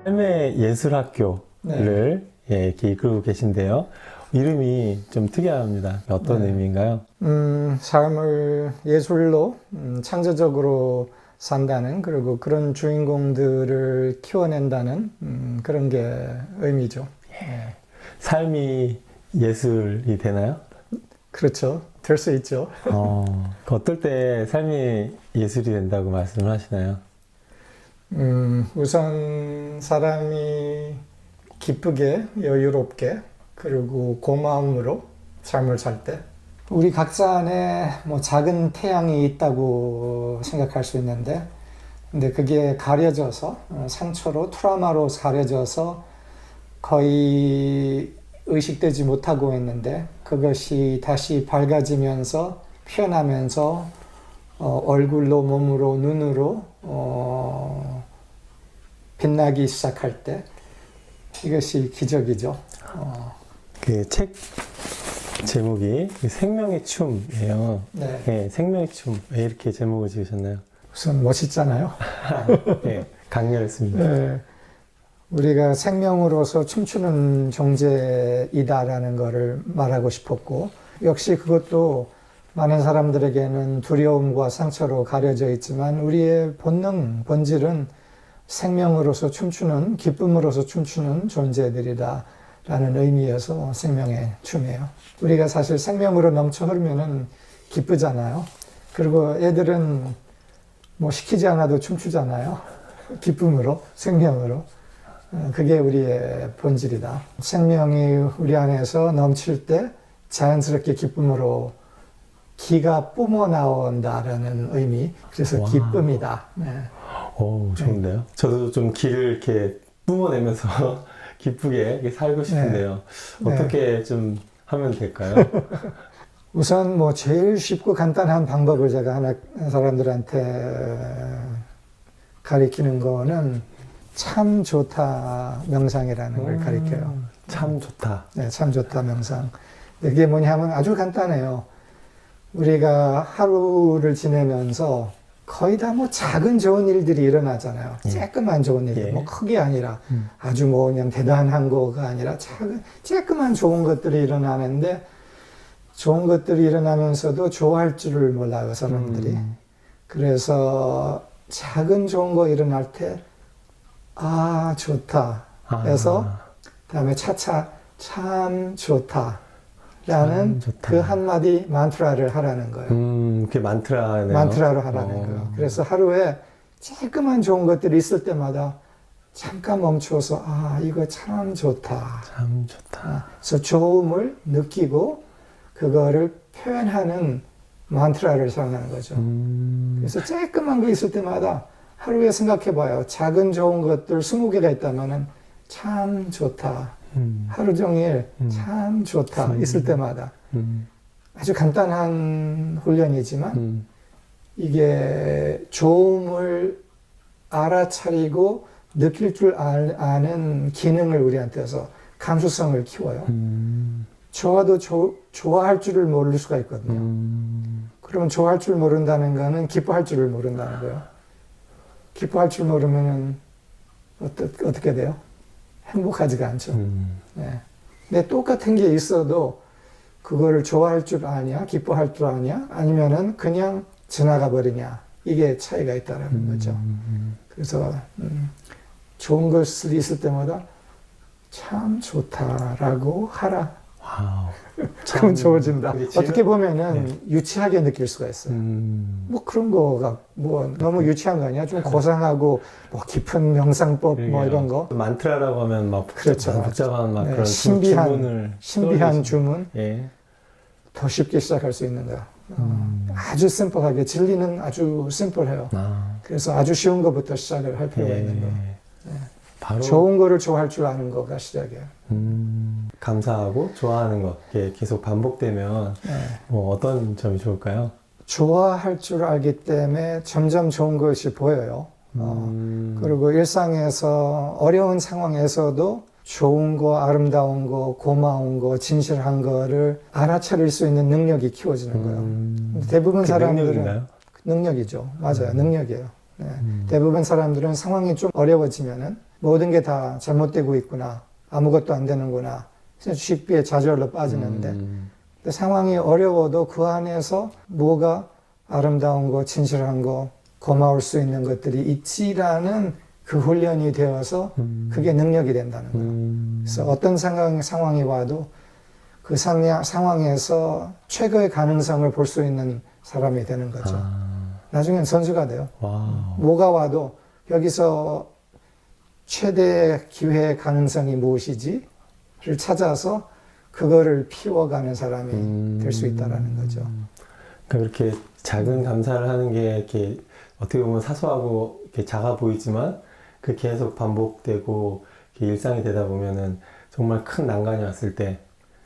삶의 예술학교를 이렇게 이끌고 계신데요. 이름이 좀 특이합니다. 어떤 의미인가요? 삶을 예술로 창조적으로 산다는, 그리고 그런 주인공들을 키워낸다는 그런 게 의미죠. 삶이 예술이 되나요? 그렇죠. 될 수 있죠. 어떨 때 삶이 예술이 된다고 말씀을 하시나요? 우선 사람이 기쁘게, 여유롭게, 그리고 고마움으로 삶을 살 때, 우리 각자 안에 뭐 작은 태양이 있다고 생각할 수 있는데, 근데 그게 가려져서 상처로, 트라우마로 가려져서 거의 의식되지 못하고 있는데, 그것이 다시 밝아지면서 피어나면서 얼굴로, 몸으로, 눈으로 빛나기 시작할 때, 이것이 기적이죠. 그 책 제목이 생명의 춤이에요. 네, 생명의 춤. 왜 이렇게 제목을 지으셨나요? 우선 멋있잖아요. 네, 강렬했습니다. 네, 우리가 생명으로서 춤추는 존재이다라는 것을 말하고 싶었고, 역시 그것도 많은 사람들에게는 두려움과 상처로 가려져 있지만, 우리의 본능, 본질은 생명으로서 춤추는, 기쁨으로서 춤추는 존재들이다 라는 의미에서 생명의 춤이에요. 우리가 사실 생명으로 넘쳐 흐르면은 기쁘잖아요. 그리고 애들은 뭐 시키지 않아도 춤추잖아요. 기쁨으로, 생명으로. 그게 우리의 본질이다. 생명이 우리 안에서 넘칠 때 자연스럽게 기쁨으로 기가 뿜어 나온다라는 의미. 그래서 와. 기쁨이다. 네. 오, 좋은데요? 저도 좀 기를 이렇게 뿜어내면서 기쁘게 이렇게 살고 싶은데요. 네. 어떻게 좀 하면 될까요? 우선 뭐 제일 쉽고 간단한 방법을 제가 하나 사람들한테 가리키는 거는 참 좋다 명상이라는 걸 가리켜요. 참 좋다. 네, 참 좋다 명상. 이게 뭐냐면 아주 간단해요. 우리가 하루를 지내면서 거의 다 뭐 작은 좋은 일들이 일어나잖아요. 쬐끄만 좋은 일들, 뭐 크게 아니라 아주 뭐 그냥 대단한 거가 아니라 쬐끄만 좋은 것들이 일어나는데, 좋은 것들이 일어나면서도 좋아할 줄을 몰라요, 사람들이. 그래서 작은 좋은 거 일어날 때, 아, 좋다. 해서 다음에 차차 참 좋다. 라는 그 한마디 만트라를 하라는 거예요. 그게 만트라네요. 만트라로 하라는 거예요. 그래서 하루에 조그만 좋은 것들이 있을 때마다 잠깐 멈춰서, 아, 이거 참 좋다. 참 좋다. 그래서 좋음을 느끼고 그거를 표현하는 만트라를 사용하는 거죠. 그래서 조그만 거 있을 때마다 하루에 생각해 봐요. 작은 좋은 것들 20개가 있다면은 참 좋다. 하루 종일 참 좋다. 있을 때마다. 아주 간단한 훈련이지만 이게 좋음을 알아차리고 느낄 줄 아는 기능을 우리한테서 감수성을 키워요. 좋아도 좋아할 줄을 모를 수가 있거든요. 그러면 좋아할 줄 모른다는 거는 기뻐할 줄을 모른다는 거예요. 기뻐할 줄 모르면 어떻게 돼요? 행복하지가 않죠. 네. 근데 똑같은 게 있어도 그거를 좋아할 줄 아냐, 기뻐할 줄 아냐, 아니면은 그냥 지나가 버리냐, 이게 차이가 있다는 거죠. 그래서 좋은 것이 있을 때마다 참 좋다라고 하라. 와우. 그럼 좋아진다. 지금, 어떻게 보면은 유치하게 느낄 수가 있어요. 뭐 그런 거가 뭐 너무 유치한 거 아니야? 좀 고상하고 뭐 깊은 명상법 뭐 이런 거. 만트라라고 하면 막 그렇죠. 복잡한 막 네, 그런 신비한 주문을 주문. 예. 더 쉽게 시작할 수 있는 거야. 아주 심플하게, 진리는 아주 심플해요. 그래서 아주 쉬운 것부터 시작을 할 필요가 있는 거. 바로 좋은 거를 좋아할 줄 아는 거가 시작이에요. 감사하고 좋아하는 것 이렇게 계속 반복되면 뭐 어떤 점이 좋을까요? 좋아할 줄 알기 때문에 점점 좋은 것이 보여요. 그리고 일상에서 어려운 상황에서도 좋은 거, 아름다운 거, 고마운 거, 진실한 거를 알아차릴 수 있는 능력이 키워지는 거예요. 대부분 사람들은 능력인가요? 능력이죠. 맞아요. 능력이에요. 네. 대부분 사람들은 상황이 좀 어려워지면은 모든 게 다 잘못되고 있구나. 아무것도 안 되는구나. 쉽게 좌절로 빠지는데 근데 상황이 어려워도 그 안에서 뭐가 아름다운 거, 진실한 거, 고마울 수 있는 것들이 있지라는 그 훈련이 되어서 그게 능력이 된다는 거예요. 그래서 어떤 상황이 와도 그 상황에서 최고의 가능성을 볼 수 있는 사람이 되는 거죠. 나중엔 선수가 돼요. 와우. 뭐가 와도 여기서 최대의 기회의 가능성이 무엇이지를 찾아서 그거를 피워가는 사람이 될 수 있다라는 거죠. 그러니까 그렇게 작은 감사를 하는 게 이렇게 어떻게 보면 사소하고 이렇게 작아 보이지만 그 계속 반복되고 이렇게 일상이 되다 보면은 정말 큰 난관이 왔을 때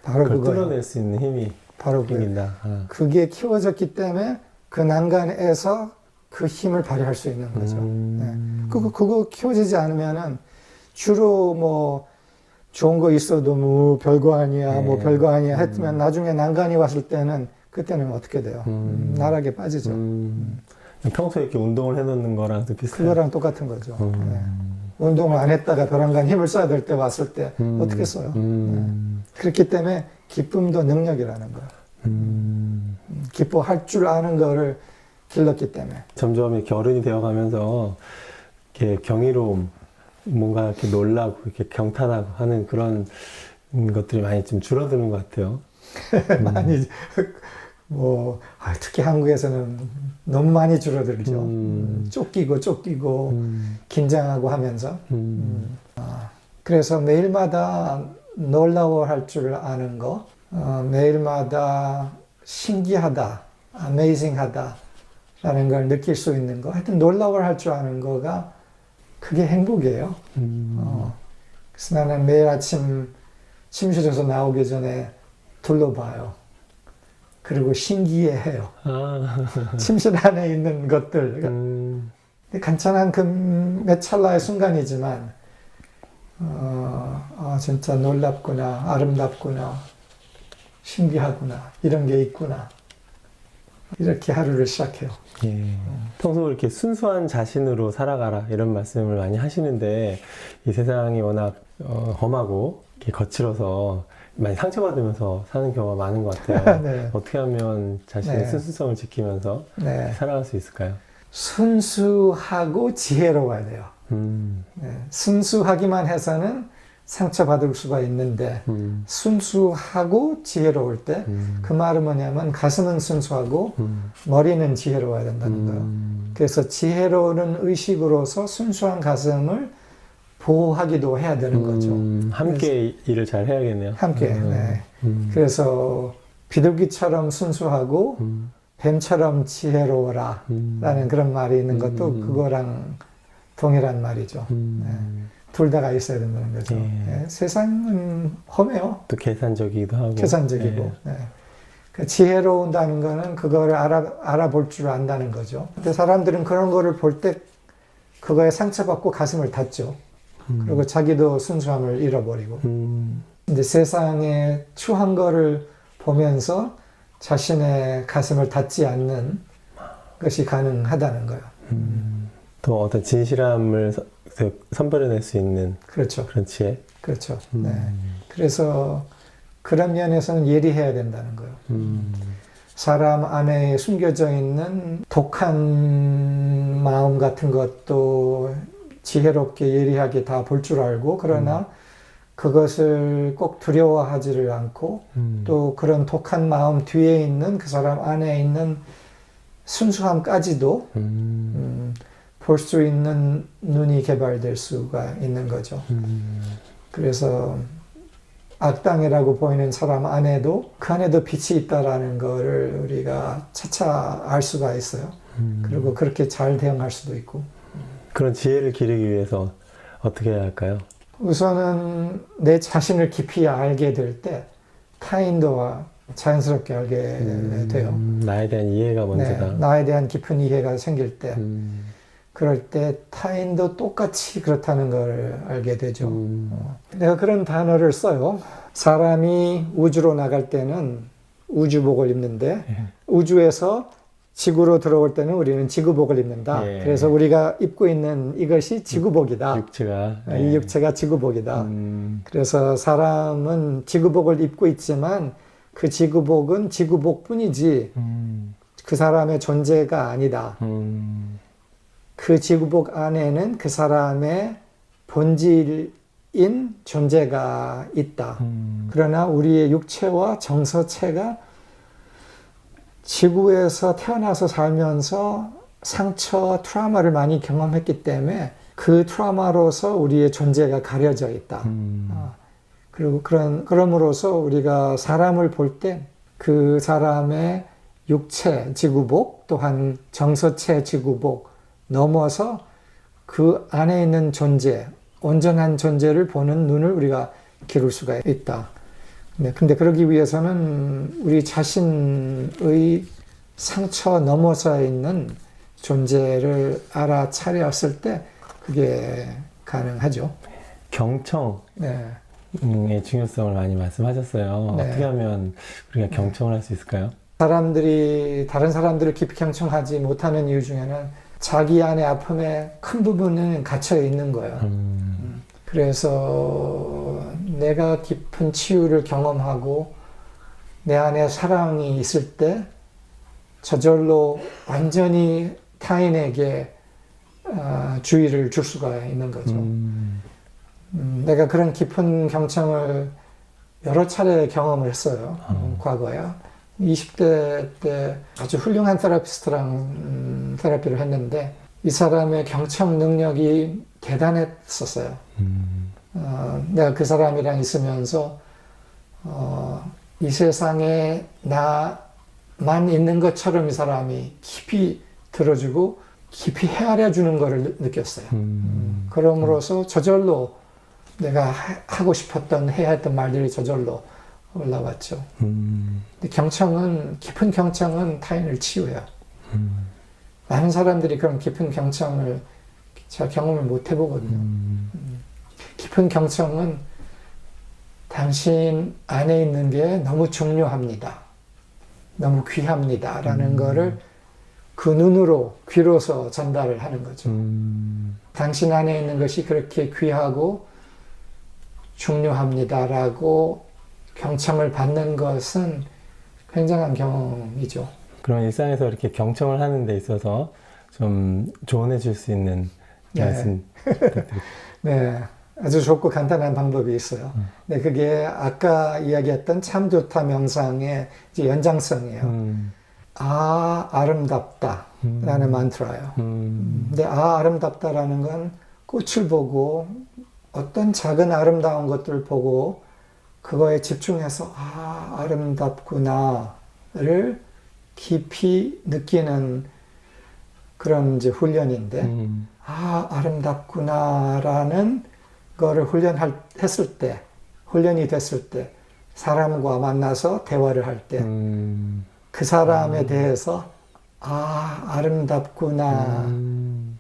바로 그걸 그거예요. 뚫어낼 수 있는 힘이 바로 생긴다. 그게 키워졌기 때문에 그 난간에서 그 힘을 발휘할 수 있는 거죠. 네. 그거 키워지지 않으면은 주로 뭐 좋은 거 있어도 뭐 별거 아니야, 뭐 별거 아니야 했으면 나중에 난간이 왔을 때는 그때는 어떻게 돼요? 나락에 빠지죠. 평소에 이렇게 운동을 해놓는 거랑 또 비슷해요. 그거랑 똑같은 거죠. 네. 운동을 안 했다가 벼랑간 힘을 써야 될 때 왔을 때 어떻게 써요? 네. 그렇기 때문에 기쁨도 능력이라는 거예요. 기뻐할 줄 아는 거를 길렀기 때문에. 점점 이렇게 어른이 되어가면서 이렇게 경이로움, 뭔가 이렇게 놀라고 이렇게 경탄하고 하는 그런 것들이 많이 좀 줄어드는 것 같아요. 많이 특히 한국에서는 너무 많이 줄어들죠. 쫓기고 긴장하고 하면서. 그래서 매일마다 놀라워할 줄 아는 거, 매일마다 신기하다, amazing하다라는 걸 느낄 수 있는 거, 하여튼 놀라워할 줄 아는 거가 그게 행복이에요. 그래서 나는 매일 아침 침실에서 나오기 전에 둘러봐요. 그리고 신기해해요. 침실 안에 있는 것들. 간단한 그 몇 찰나의 순간이지만 진짜 놀랍구나, 아름답구나, 신기하구나, 이런 게 있구나. 이렇게 하루를 시작해요. 예. 평소 이렇게 순수한 자신으로 살아가라 이런 말씀을 많이 하시는데 이 세상이 워낙 험하고 이렇게 거칠어서 많이 상처받으면서 사는 경우가 많은 것 같아요. 네. 어떻게 하면 자신의 네. 순수성을 지키면서 네. 살아갈 수 있을까요? 순수하고 지혜로워야 돼요. 네. 순수하기만 해서는 상처받을 수가 있는데 순수하고 지혜로울 때 그 말은 뭐냐면 가슴은 순수하고 머리는 지혜로워야 된다는 거예요. 그래서 지혜로운 의식으로서 순수한 가슴을 보호하기도 해야 되는 거죠. 함께 일을 잘 해야겠네요. 함께. 네. 그래서 비둘기처럼 순수하고 뱀처럼 지혜로워라 라는 그런 말이 있는 것도 그거랑 동일한 말이죠. 네. 둘 다가 있어야 된다는 거죠. 네. 세상은 험해요. 또 계산적이기도 하고. 계산적이고. 네. 그 지혜로운다는 거는 그거를 알아볼 줄 안다는 거죠. 근데 사람들은 그런 거를 볼 때 그거에 상처받고 가슴을 닫죠. 그리고 자기도 순수함을 잃어버리고. 근데 세상에 추한 거를 보면서 자신의 가슴을 닫지 않는 것이 가능하다는 거예요. 또 어떤 진실함을 선별해낼 수 있는 그렇죠. 그런 지혜. 그렇죠. 네. 그래서 그런 면에서는 예리해야 된다는 거예요. 사람 안에 숨겨져 있는 독한 마음 같은 것도 지혜롭게 예리하게 다 볼 줄 알고 그러나 그것을 꼭 두려워하지를 않고 또 그런 독한 마음 뒤에 있는 그 사람 안에 있는 순수함까지도 볼 수 있는 눈이 개발될 수가 있는 거죠. 그래서 악당이라고 보이는 사람 안에도 그 안에도 빛이 있다라는 거를 우리가 차차 알 수가 있어요. 그리고 그렇게 잘 대응할 수도 있고. 그런 지혜를 기르기 위해서 어떻게 해야 할까요? 우선은 내 자신을 깊이 알게 될 때 타인도 자연스럽게 알게 돼요. 나에 대한 이해가 먼저다. 네, 나에 대한 깊은 이해가 생길 때 그럴 때 타인도 똑같이 그렇다는 걸 알게 되죠. 내가 그런 단어를 써요. 사람이 우주로 나갈 때는 우주복을 입는데 우주에서 지구로 들어올 때는 우리는 지구복을 입는다. 예. 그래서 우리가 입고 있는 이것이 지구복이다. 육체가. 이 육체가 지구복이다. 그래서 사람은 지구복을 입고 있지만 그 지구복은 지구복뿐이지 그 사람의 존재가 아니다. 그 지구복 안에는 그 사람의 본질인 존재가 있다. 그러나 우리의 육체와 정서체가 지구에서 태어나서 살면서 상처, 트라우마를 많이 경험했기 때문에 그 트라우마로서 우리의 존재가 가려져 있다. 그리고 그럼으로써 우리가 사람을 볼 때 그 사람의 육체, 지구복, 또한 정서체, 지구복 넘어서 그 안에 있는 존재, 온전한 존재를 보는 눈을 우리가 기를 수가 있다. 근데 그러기 위해서는 우리 자신의 상처 넘어서 있는 존재를 알아차렸을 때 그게 가능하죠. 경청의 네. 중요성을 많이 말씀하셨어요. 네. 어떻게 하면 우리가 경청을 할 수 있을까요? 사람들이 다른 사람들을 깊이 경청하지 못하는 이유 중에는 자기 안의 아픔의 큰 부분은 갇혀 있는 거예요. 그래서 내가 깊은 치유를 경험하고 내 안에 사랑이 있을 때 저절로 완전히 타인에게 주의를 줄 수가 있는 거죠. 내가 그런 깊은 경청을 여러 차례 경험을 했어요. 과거에. 20대 때 아주 훌륭한 테라피스트랑 테라피를 했는데 이 사람의 경청 능력이 대단했었어요. 내가 그 사람이랑 있으면서 이 세상에 나만 있는 것처럼 이 사람이 깊이 들어주고 깊이 헤아려 주는 것을 느꼈어요. 그럼으로써 저절로 내가 하고 싶었던 해야 했던 말들이 저절로 올라왔죠. 근데 깊은 경청은 타인을 치유해요. 많은 사람들이 그런 깊은 경청을 제가 경험을 못 해보거든요. 깊은 경청은 당신 안에 있는 게 너무 중요합니다. 너무 귀합니다. 라는 거를 그 눈으로, 귀로서 전달을 하는 거죠. 당신 안에 있는 것이 그렇게 귀하고 중요합니다. 라고 경청을 받는 것은 굉장한 경험이죠. 그럼 일상에서 이렇게 경청을 하는 데 있어서 좀 조언해 줄 수 있는 말씀 부탁드립니다. 네, 아주 좋고 간단한 방법이 있어요. 네, 그게 아까 이야기했던 참 좋다 명상의 이제 연장성이에요. 아름답다 라는 만트라예요. 근데 아름답다라는 건 꽃을 보고 어떤 작은 아름다운 것들을 보고 그거에 집중해서 아름답구나를 깊이 느끼는 그런 이제 훈련인데 아름답구나라는 거를 훈련이 됐을 때 사람과 만나서 대화를 할 때 그 사람에 대해서 아름답구나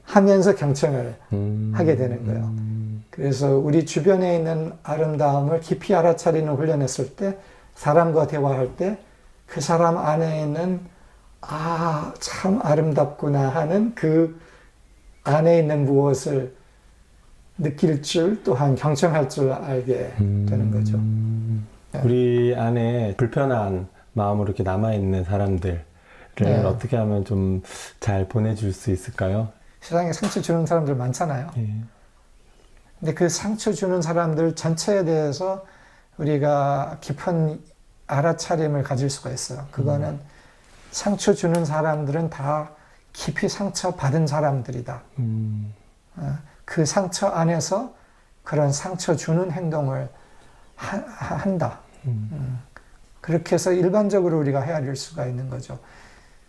하면서 경청을 하게 되는 거예요. 그래서 우리 주변에 있는 아름다움을 깊이 알아차리는 훈련했을 때 사람과 대화할 때 그 사람 안에 있는 참 아름답구나 하는 그 안에 있는 무엇을 느낄 줄 또한 경청할 줄 알게 되는 거죠. 우리 안에 불편한 마음으로 이렇게 남아있는 사람들을 어떻게 하면 좀 잘 보내줄 수 있을까요? 세상에 상처 주는 사람들 많잖아요. 예. 근데 그 상처 주는 사람들 전체에 대해서 우리가 깊은 알아차림을 가질 수가 있어요. 그거는 상처 주는 사람들은 다 깊이 상처 받은 사람들이다. 그 상처 안에서 그런 상처 주는 행동을 한다. 그렇게 해서 일반적으로 우리가 헤아릴 수가 있는 거죠.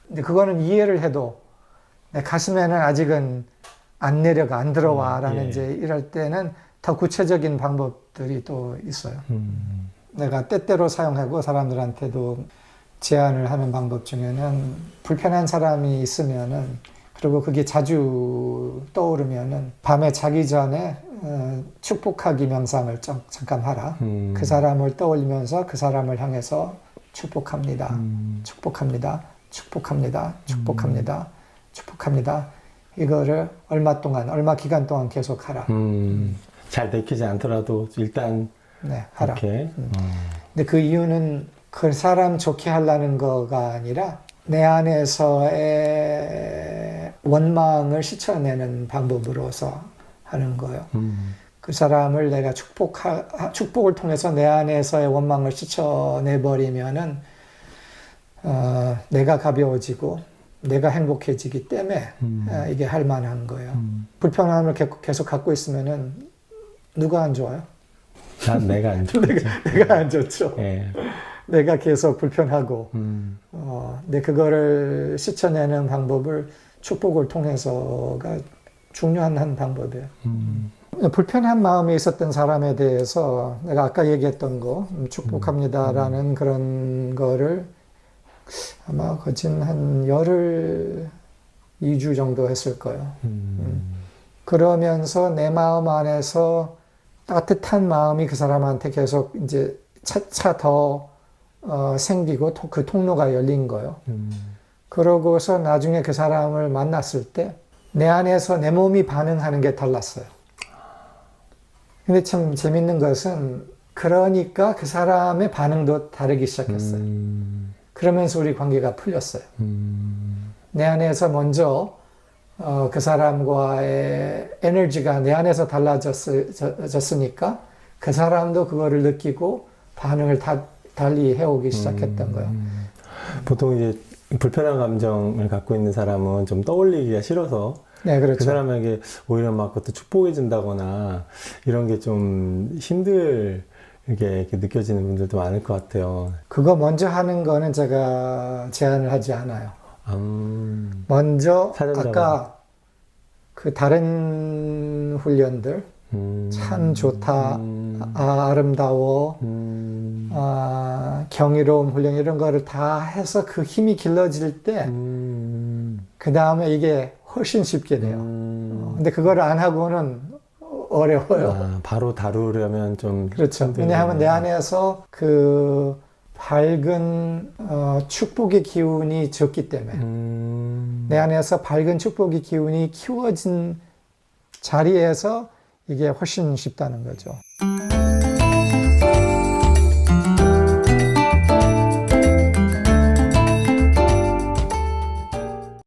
근데 그거는 이해를 해도 내 가슴에는 아직은 안 내려가, 안 들어와 라는 이제 이럴 때는 더 구체적인 방법들이 또 있어요. 내가 때때로 사용하고 사람들한테도 제안을 하는 방법 중에는 불편한 사람이 있으면은 그리고 그게 자주 떠오르면은 밤에 자기 전에 축복하기 명상을 잠깐 하라. 그 사람을 떠올리면서 그 사람을 향해서 축복합니다. 축복합니다. 축복합니다. 축복합니다. 축복합니다. 이거를 얼마 기간 동안 계속 하라. 잘 내키지 않더라도 일단 네, 하라. 이렇게. 근데 그 이유는 그 사람 좋게 하려는 거가 아니라 내 안에서의 원망을 씻어내는 방법으로서 하는 거예요. 그 사람을 내가 축복을 통해서 내 안에서의 원망을 씻어내버리면은, 내가 가벼워지고, 내가 행복해지기 때문에, 이게 할 만한 거예요. 불편함을 계속 갖고 있으면은, 누가 안 좋아요? 난 내가 안 좋죠. 내가 안 좋죠. 예. 내가 계속 불편하고, 근데 그거를 씻어내는 방법을 축복을 통해서가 중요한 한 방법이에요. 불편한 마음이 있었던 사람에 대해서 내가 아까 얘기했던 거, 축복합니다라는 그런 거를 아마 거진 한 열흘, 2주 정도 했을 거예요. 그러면서 내 마음 안에서 따뜻한 마음이 그 사람한테 계속 이제 차차 더 생기고 그 통로가 열린 거예요. 그러고서 나중에 그 사람을 만났을 때 내 안에서 내 몸이 반응하는 게 달랐어요. 근데 참 재밌는 것은 그러니까 그 사람의 반응도 다르기 시작했어요. 그러면서 우리 관계가 풀렸어요. 내 안에서 먼저 그 사람과의 에너지가 내 안에서 달라졌으니까 그 사람도 그거를 느끼고 반응을 달리 해오기 시작했던 거예요. 보통 이제 불편한 감정을 갖고 있는 사람은 좀 떠올리기가 싫어서 네, 그렇죠. 그 사람에게 오히려 막 그것도 축복해 준다거나 이런 게 좀 힘들게 이렇게 느껴지는 분들도 많을 것 같아요. 그거 먼저 하는 거는 제가 제안을 하지 않아요. 먼저 사전자가. 아까 그 다른 훈련들 참 좋다, 아름다워, 경이로운 훈련 이런 거를 다 해서 그 힘이 길러질 때 그 다음에 이게 훨씬 쉽게 돼요. 근데 그거를 안 하고는 어려워요. 바로 다루려면 좀 그렇죠. 힘들겠네요. 왜냐하면 내 안에서 그 밝은 축복의 기운이 적기 때문에 내 안에서 밝은 축복의 기운이 키워진 자리에서 이게 훨씬 쉽다는 거죠.